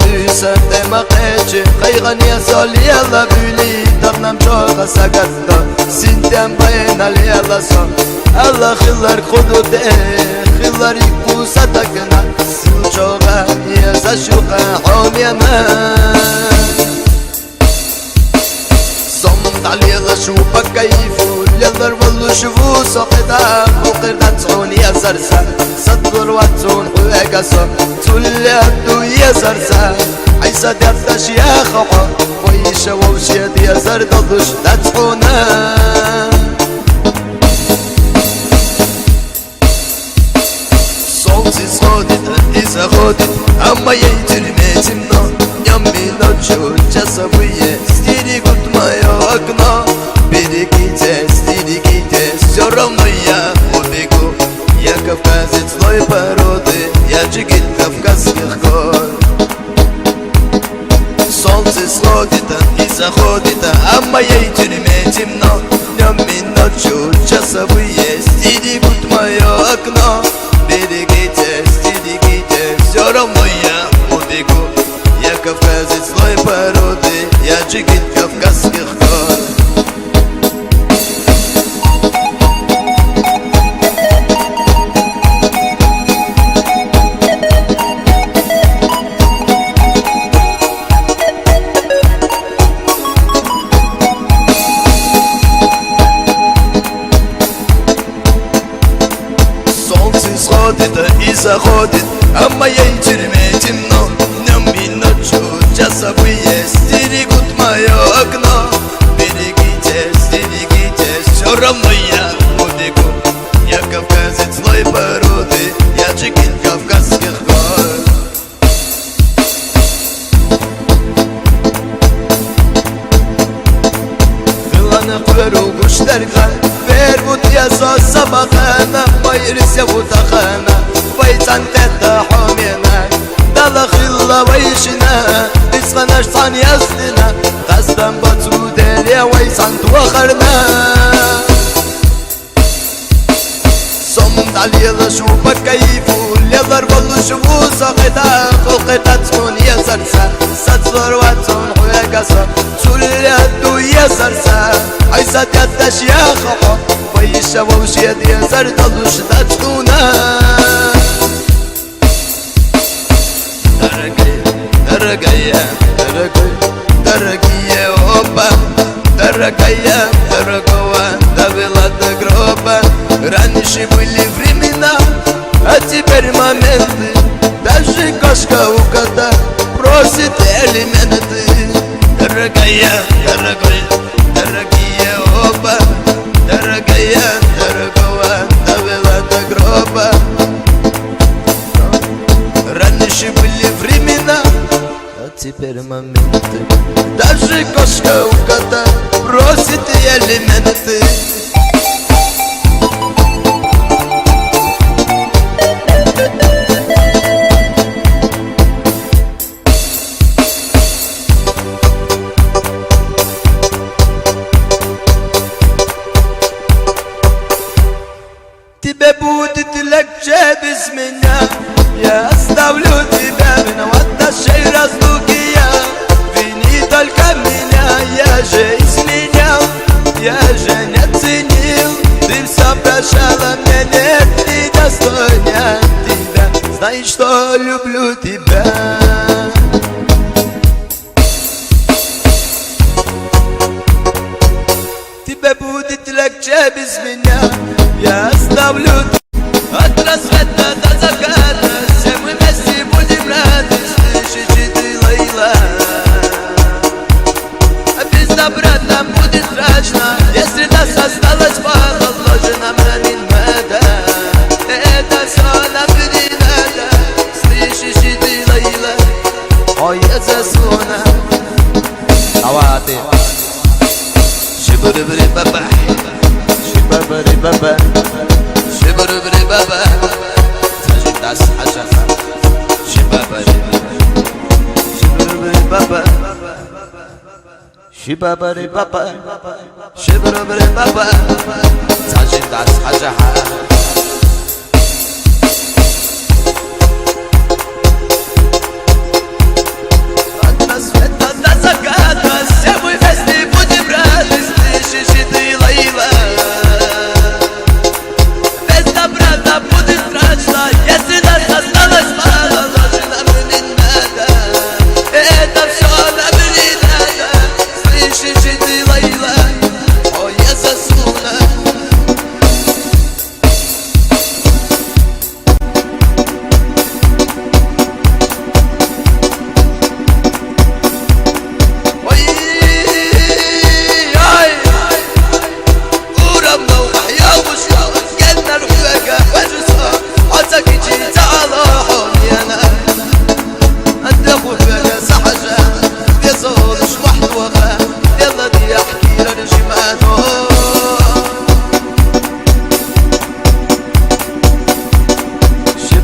büyüsem demek Kaygan ya soli yalla büli Tarnam çoğa sakatta Sintem bayen ali yalla son Allah khillar kudu de Khillar iku satakna Sil çoğa ya saşuqa Homyana صمت علي يلا شوفك كيفو يلا والله شوفو سقطا وقردا تسعون يا زرسا صدر واتسون ويقصا تولي عدو يا زرسا عيسى دفتش يا خبا ويشا ووشيد يا زرد الضش تتحونا صوتي صوتي إذا خودت أما يجرميتنا يمي نوتشو جسوية ستيري قد ما يوقنا Берегите, стерегите, все равно я убегу Я кавказец злой породы, я джигит кавказских гор Солнце сходит и заходит, а в моей тюрьме темно Днем и ночью часовые стерегут мое окно Берегите, стерегите, все равно я убегу Я кавказец злой породы, я джигит кавказских гор и заходит, а в моей тюрьме темно Днем и ночью часовые стерегут мое окно Берегите, стерегите, все равно я убегу Я кавказец злой породы, я джигит кавказских гор Hılana kuyruğu kuşlarga Vermut yasa sabahana Mayris yavutahana Vaytan teta homina Dala khilla vayshina Isqanash tan yazdina Qasdan batu delya Vaysan tuakharna صمت علي يلا شوفك كيفو يلا والله شوفو ساقطة خلقتها تكون يا زرسا ستفر واتون حيقصا سولي هدو يا زرسا عيسى تدش يا خبا ويشا ووشيد يا زرد اللوش تتكونا درقية درقية اوبا درقية درقوة دبلا дегроба Раньше были времена, а теперь моменты Даже кошка у кота просит элементы Дорогая, дорогой, дорогие оба Дорогая, дорогого довела до гроба Раньше были времена, а теперь моменты Даже кошка у кота просит элементы Тебе будет легче без меня Я оставлю тебя, виноват нашей разлуки я Вини только меня, я же изменял Я же не ценил Ты все прощала, мне нет недостойна тебя Знай, что люблю тебя Тебе будет легче без меня Я оставлю от рассвета до заката Все мы вместе будем рады Слышишь ты, Лейла А без добра нам будет страшно Если нас осталось мало Вложено на минмада Это все нам не надо Слышишь ты, Лейла Ой, я заслона Аваты Шибури-бри-баба Шибури-баба Шибури-бри-баба Зажитас хажаха Шибури-бри-баба Шибури-баба Шибури-бри-баба Зажитас хажаха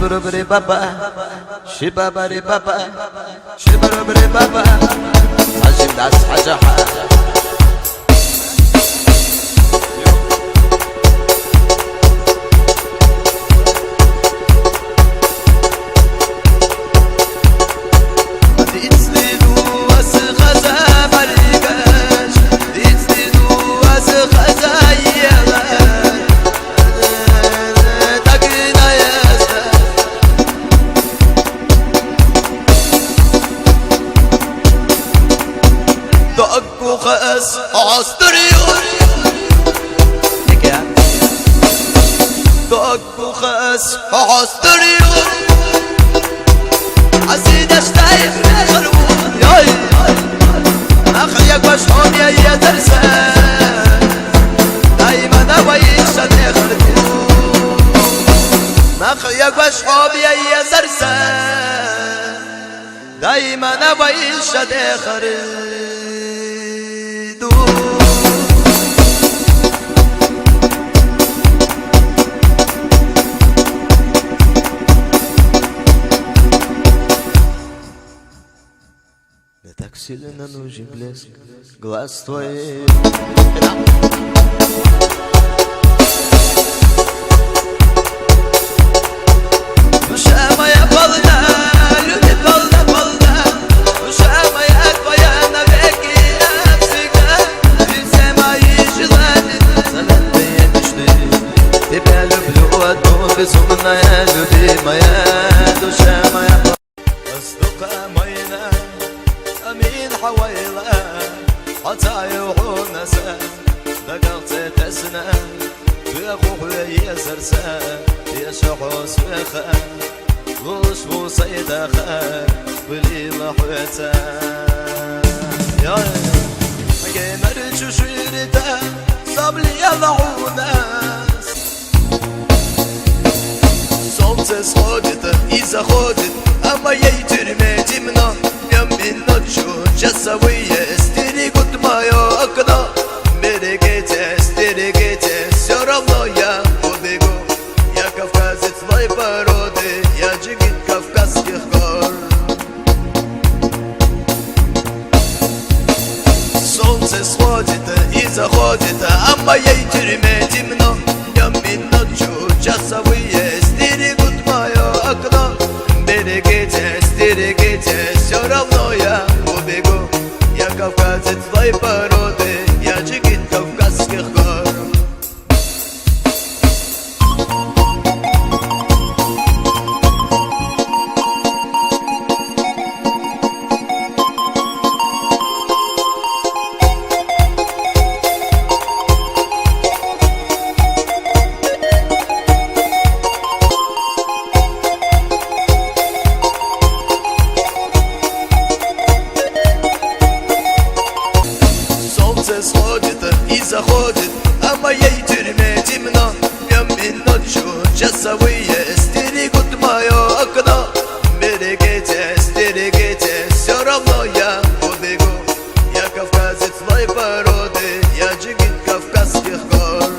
Shibabri baba, shibabri baba, shibabri baba. Hacim das hacaha. خاس عصريون دق خاس عصريون عزيز اشتايف خربون ياي اخيك مشحون يا ترسان دايما نويش خربون اخيك مشحون يا زرسان دايما نويش خربون Так сильно нужен блеск глаз твоих. Душа моя полна, любит полна. Душа моя твоя навеки, навсегда. Ты все мои желания, заветные мечты. Тебя люблю одну, безумная, любимая. Душа моя أصدقائنا أمين حويلة حتى يوحونسا دقرت تسنى يا خوي يا زرسا يا شحوس بخا وش بو صيدا خا بلي لحوتا يا جمر شوشيرتا صبلي يضعوناس солнце сходит и заходит, а моей тюрьме темно. Днем ночью часовые стерегут мое окно. Стерегите, все равно я убегу. Я кавказец злой породы, я джигит кавказских гор. Солнце сходит и заходит, а моей тюрьме темно. Днем и ночью часовые стерегут мое окно. Стерегите, все равно я убегу. Я кавказец злой породы, я джигит кавказских гор. Сходит и заходит, а моей тюрьме темно. Днем и ночью часовые стерегут мое окно. Стерегите, все равно я убегу. Я кавказец злой породы, я джигит кавказских гор.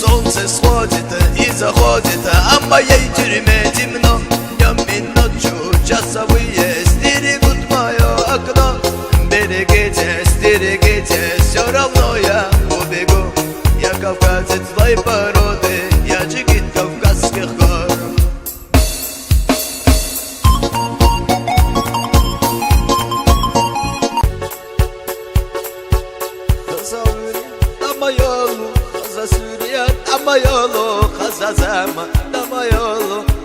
Солнце сходит и заходит, а моей тюрьме темно. Днем и ночью часовые стерегут мое окно. Стерегите, все равно я убегу. Я кавказец злой породы, я джигит кавказских гор.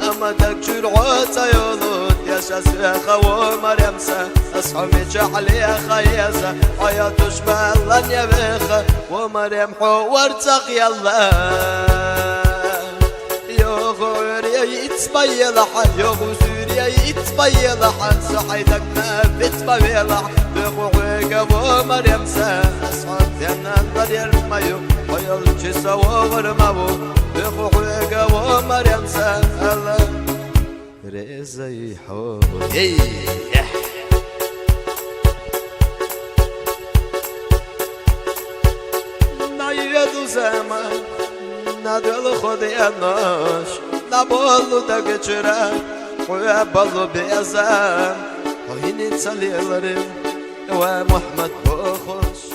Ama دكتور عطيولو يا شاسخة ومريمسة أصحابي جعلي خياسة حياتش مالن يا بخة ومريم حورتك يلا يا غوري يتبيلح يا غزوري يتبيلح صحيتك ما بتبيلح بخوك ومريمسة أصحابي أنا الضرير مايو حيالك سوا ورماو بخوك ومريمسة الله رزي حبي نايدو زمان на дел ходя нож, на болу да geçire, koya balı beyazan, oyunu çalıyorum, ve Muhammed bu hoş.